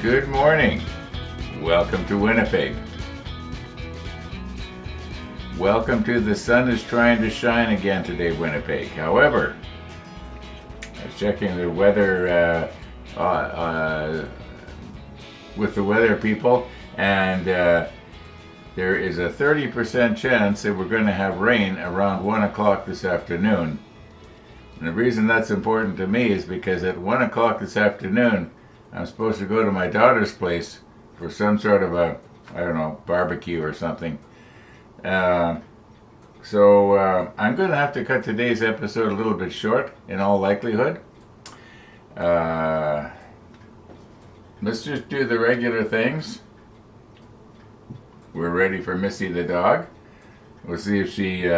Good morning. Welcome to Winnipeg. Welcome to the sun is trying to shine again today, Winnipeg. However, I was checking the weather with the weather people, and there is a 30% chance that we're going to have rain around 1 o'clock this afternoon. And the reason that's important to me is because at 1 o'clock this afternoon, I'm supposed to go to my daughter's place for some sort of a, barbecue or something. So I'm going to have to cut today's episode a little bit short, in all likelihood. Let's just do the regular things. We're ready for Missy the dog. We'll see if she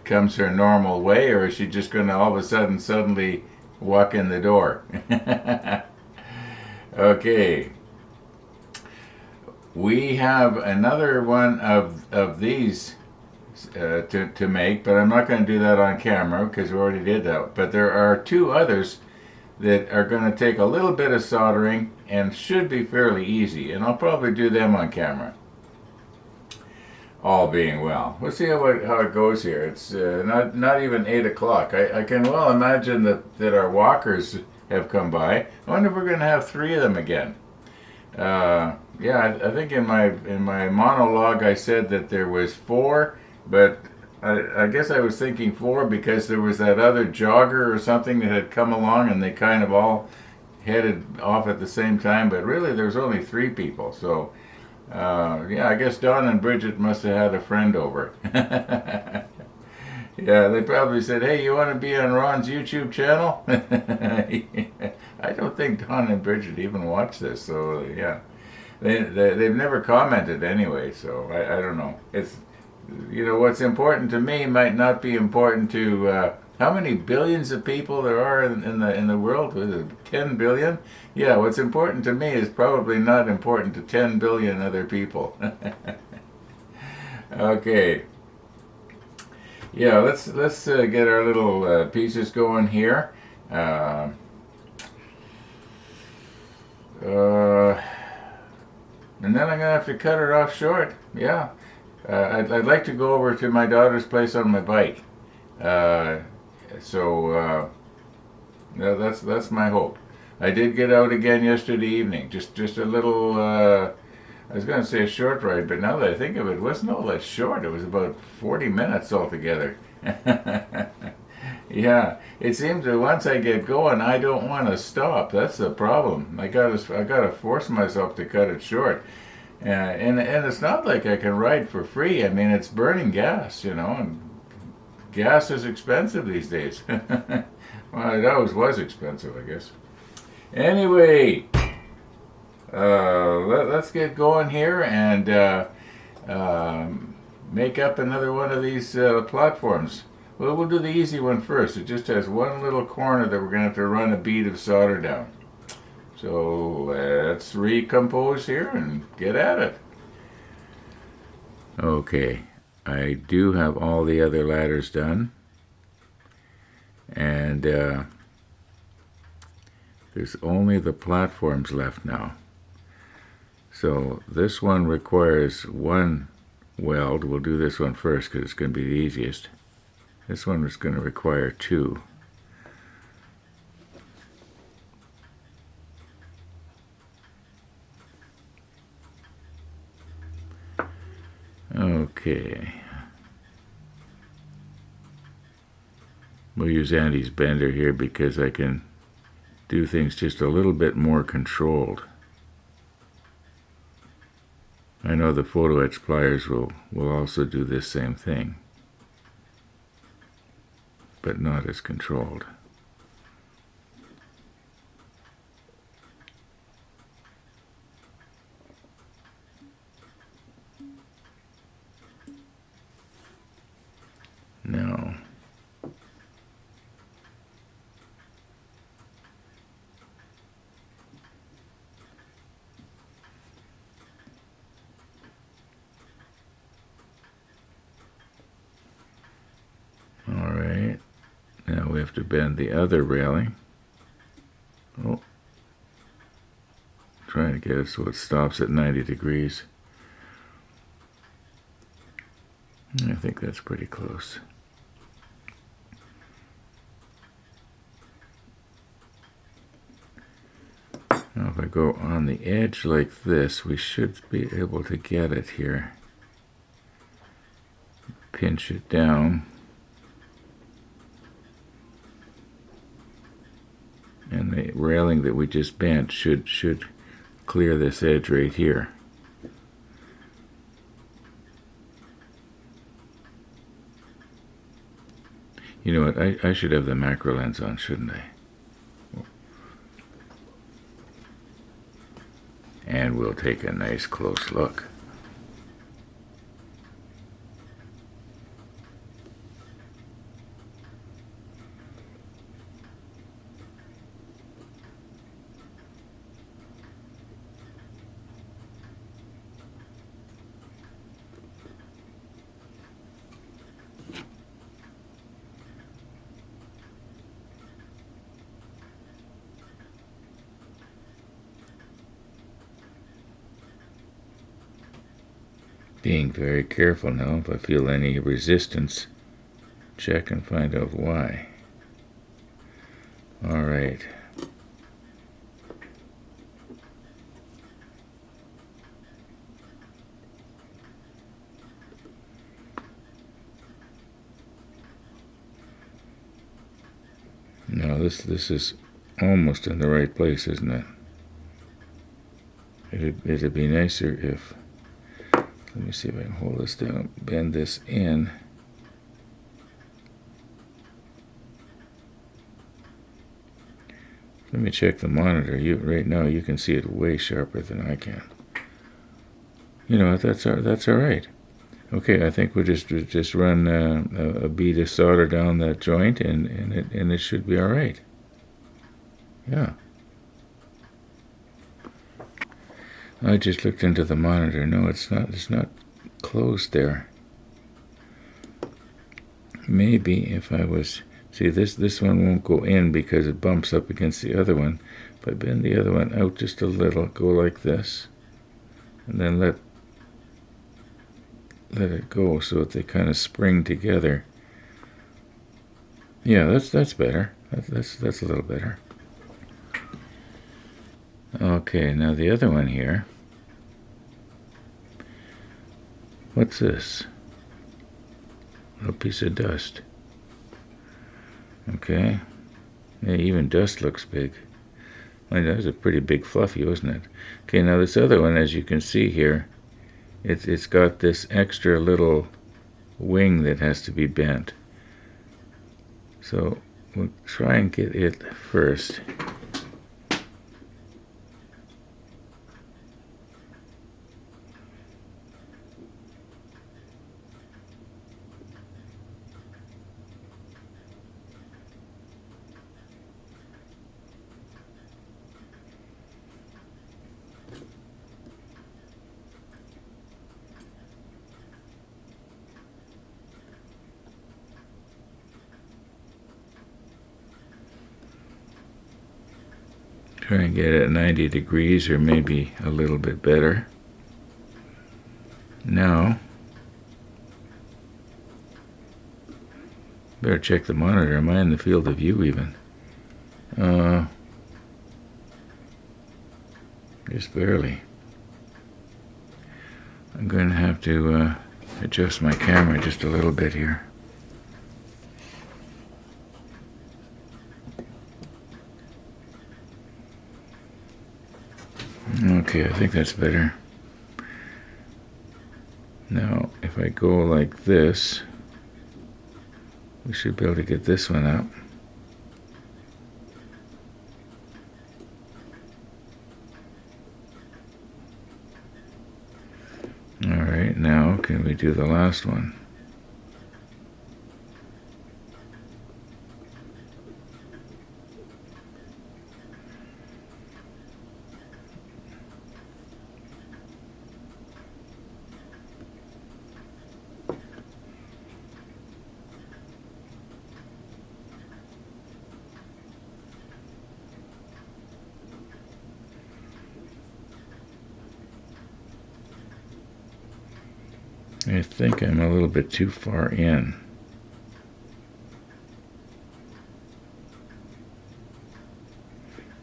comes her normal way, or is she just going to all of a sudden suddenly walk in the door? Okay. We have another one of these to make, but I'm not going to do that on camera because we already did that. But there are two others that are going to take a little bit of soldering and should be fairly easy, and I'll probably do them on camera. All being well. We'll see how it goes here. It's not even 8 o'clock. I can well imagine that our walkers have come by. I wonder if we're going to have 3 of them again. I think in my monologue I said that there was 4, but I guess I was thinking 4 because there was that other jogger or something that had come along and they kind of all headed off at the same time, but really there's only 3 people. So I guess Don and Bridget must have had a friend over. Yeah, they probably said, "Hey, you want to be on Ron's YouTube channel?" I don't think Don and Bridget even watch this, so yeah. They've never commented anyway, so I don't know. It's, what's important to me might not be important to how many billions of people there are in the world. Was it 10 billion? Yeah, what's important to me is probably not important to 10 billion other people. Okay. Yeah, let's get our little pieces going here. And then I'm gonna have to cut it off short. Yeah, I'd like to go over to my daughter's place on my bike. That's my hope. I did get out again yesterday evening. Just a little. I was going to say a short ride, but now that I think of it, it wasn't all that short. It was about 40 minutes altogether. Yeah, it seems that once I get going, I don't want to stop. That's the problem. I gotta force myself to cut it short. And it's not like I can ride for free. I mean, it's burning gas, and gas is expensive these days. Well, it always was expensive, I guess. Anyway. Let's get going here and make up another one of these platforms. Well, we'll do the easy one first. It just has one little corner that we're going to have to run a bead of solder down. So let's recompose here and get at it. Okay, I do have all the other ladders done. And there's only the platforms left now. So this one requires 1 weld. We'll do this one first because it's going to be the easiest. This one is going to require 2. Okay. We'll use Andy's bender here because I can do things just a little bit more controlled. I know the photo etch pliers will also do this same thing, but not as controlled. No. All right. Now we have to bend the other railing. Oh. get it so it stops at 90 degrees. I think that's pretty close. Now if I go on the edge like this, we should be able to get it here. Pinch it down. And the railing that we just bent should clear this edge right here. You know what, I should have the macro lens on, shouldn't I? And we'll take a nice close look. Being very careful now. If I feel any resistance, check and find out why. All right. Now this is almost in the right place, isn't it? It'd be nicer if, let me see if I can hold this down, bend this in. Let me check the monitor. Right now you can see it way sharper than I can. You know what? That's all right. Okay, I think we'll just run a bead of solder down that joint, and it should be all right. Yeah. I just looked into the monitor. No, it's not closed there. Maybe if I was, see this one won't go in because it bumps up against the other one. If I bend the other one out just a little, go like this, and then let it go so that they kind of spring together. Yeah, that's better. That's a little better. Okay, now the other one here. What's this? A piece of dust. Okay. Yeah, even dust looks big. Well, that was a pretty big fluffy, wasn't it? Okay, now this other one, as you can see here, it's got this extra little wing that has to be bent. So we'll try and get it first. Try and get it at 90 degrees or maybe a little bit better. Now, better check the monitor. Am I in the field of view even? Just barely. I'm going to have to adjust my camera just a little bit here. Okay, I think that's better. Now, if I go like this, we should be able to get this one up. All right, now can we do the last one? I think I'm a little bit too far in.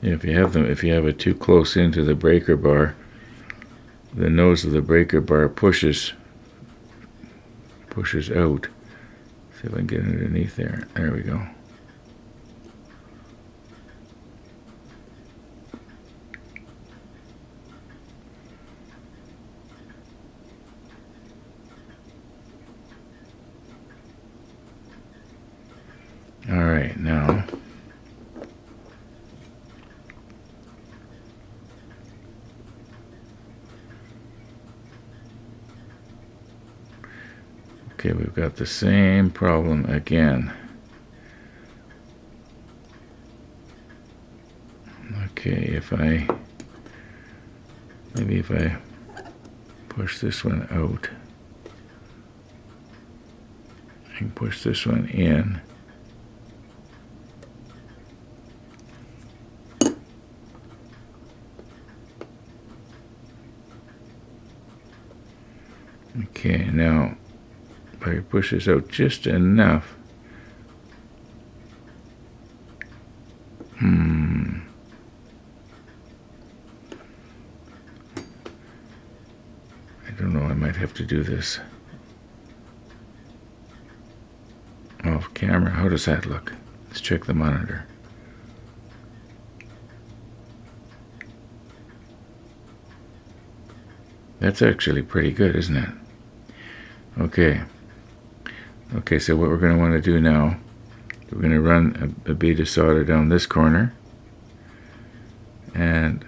If you have it too close into the breaker bar, the nose of the breaker bar pushes out. See if I can get underneath there. There we go. All right, now okay, we've got the same problem again. Okay, maybe if I push this one out, I can push this one in. Okay, now if I push this out just enough, I don't know, I might have to do this off camera. How does that look? Let's check the monitor. That's actually pretty good, isn't it? Okay, so what we're going to want to do now, we're going to run a bead of solder down this corner and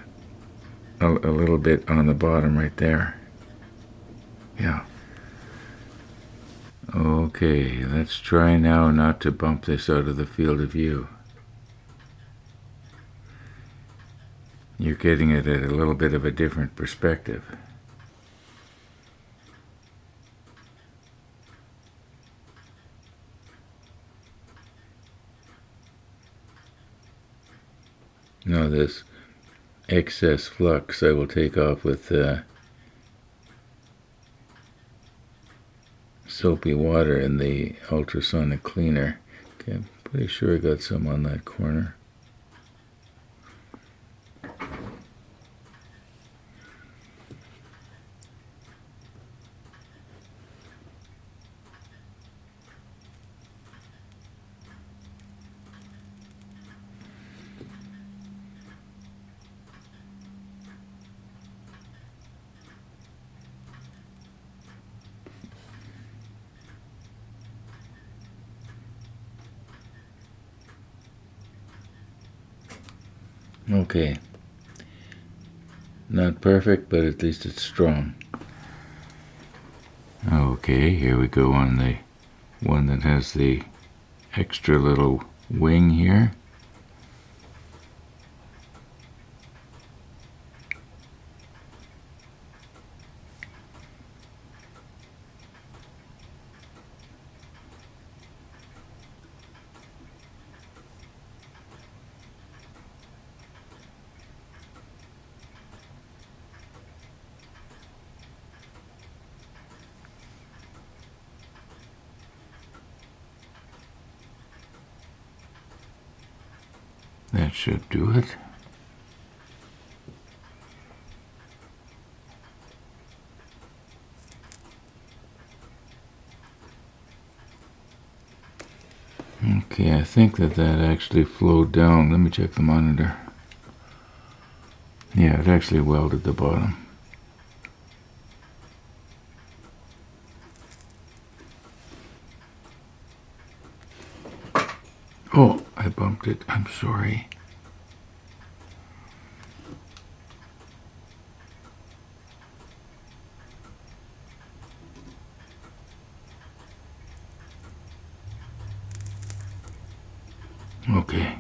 a little bit on the bottom right there. Yeah. Okay, let's try now not to bump this out of the field of view. You're getting it at a little bit of a different perspective. Now this excess flux I will take off with soapy water in the ultrasonic cleaner. Okay, I'm pretty sure I got some on that corner. Okay, not perfect, but at least it's strong. Okay, here we go on the one that has the extra little wing here. That should do it. Okay, I think that actually flowed down. Let me check the monitor. Yeah, it actually welded the bottom. Oh, I bumped it. I'm sorry. Okay.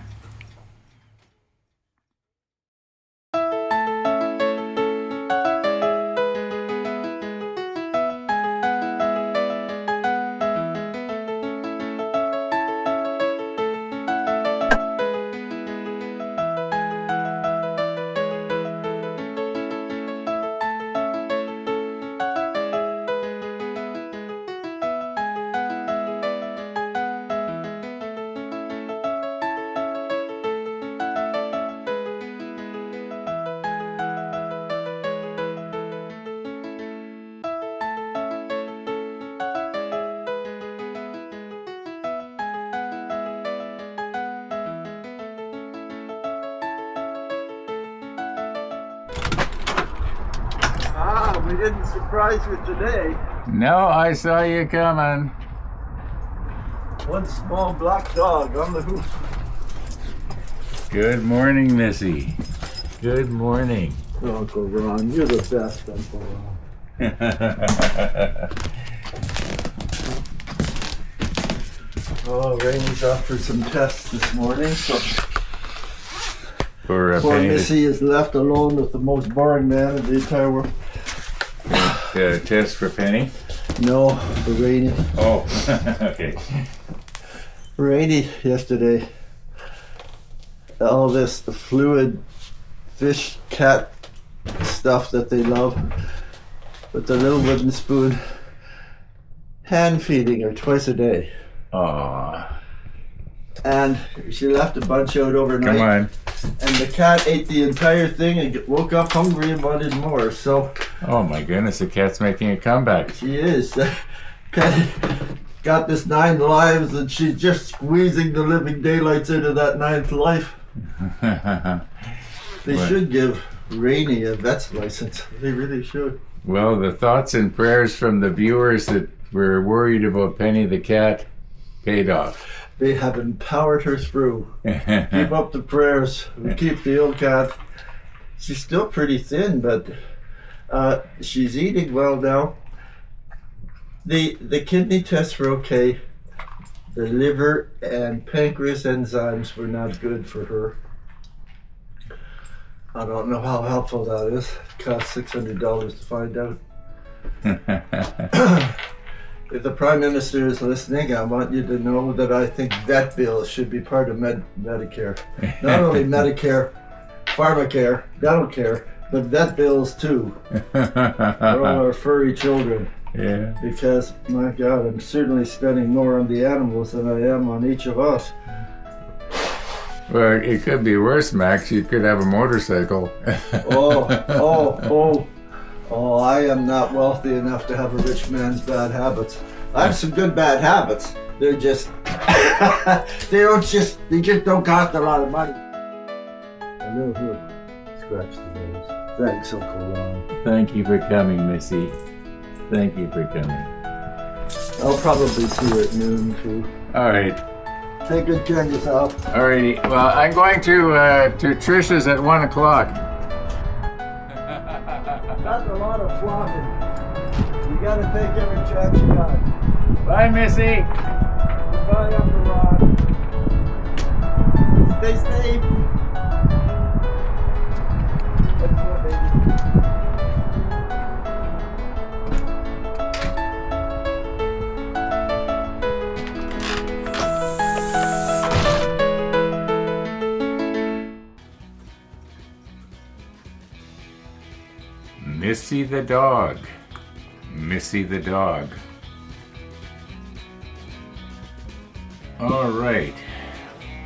we didn't surprise you today. No, I saw you coming. One small black dog on the hoof. Good morning, Missy. Good morning. Uncle Ron, you're the best, Uncle Ron. Oh, Rainy's off for some tests this morning, so For poor Penny, Missy is left alone with the most boring man in the entire world. test for Penny. No, for Rainy. Oh, okay. Rainy yesterday. All this fluid fish cat stuff that they love with the little wooden spoon, hand feeding her twice a day. Aw. And she left a bunch out overnight. Come on. And the cat ate the entire thing and woke up hungry and wanted more. So Oh my goodness, the cat's making a comeback. she is. Penny got this 9 lives and she's just squeezing the living daylights out of that 9th life. They What? should give Rainy a vet's license. They really should. Well, the thoughts and prayers from the viewers that were worried about Penny the cat paid off. They have empowered her through. Keep up the prayers. We keep the old cat. She's still pretty thin, but she's eating well now. The kidney tests were okay. The liver and pancreas enzymes were not good for her. I don't know how helpful that is. It cost $600 to find out. If the Prime Minister is listening, I want you to know that I think vet bills should be part of Medicare. Not only Medicare, pharmacare, dental care, but vet bills too. For all our furry children. Yeah. Because, my God, I'm certainly spending more on the animals than I am on each of us. Well, it could be worse, Max. You could have a motorcycle. Oh, I am not wealthy enough to have a rich man's bad habits. I have some good bad habits. They're just, they just don't cost a lot of money. A little hood. Scratch the nose. Thanks, Uncle Ron. Thank you for coming, Missy. Thank you for coming. I'll probably see you at noon, too. All right. Take good care of yourself. Alrighty. Well, I'm going to Trisha's at 1 o'clock. That's a lot of flopping. You gotta take every chance you got. Bye, Missy. Goodbye, Uncle Ron. Stay safe. Let's go, baby. Missy the dog. Missy the dog. All right.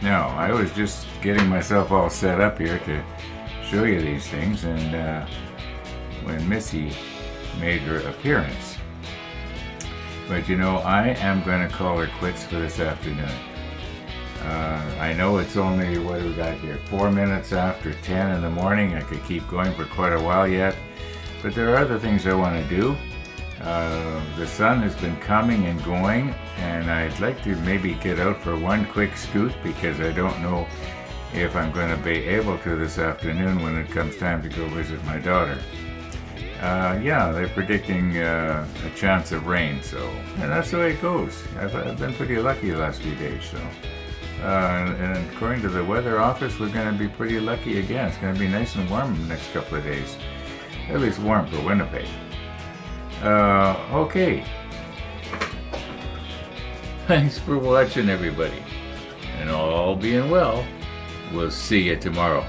Now, I was just getting myself all set up here to show you these things, and when Missy made her appearance. But you know, I am going to call her quits for this afternoon. I know it's only, what do we got here, 4 minutes after 10 in the morning. I could keep going for quite a while yet. But there are other things I want to do. The sun has been coming and going, and I'd like to maybe get out for one quick scoot because I don't know if I'm going to be able to this afternoon when it comes time to go visit my daughter. Yeah, they're predicting a chance of rain, so, and that's the way it goes. I've been pretty lucky the last few days, so. And according to the weather office, we're going to be pretty lucky again. It's going to be nice and warm the next couple of days. At least warm for Winnipeg. Okay. Thanks for watching, everybody. And all being well, we'll see you tomorrow.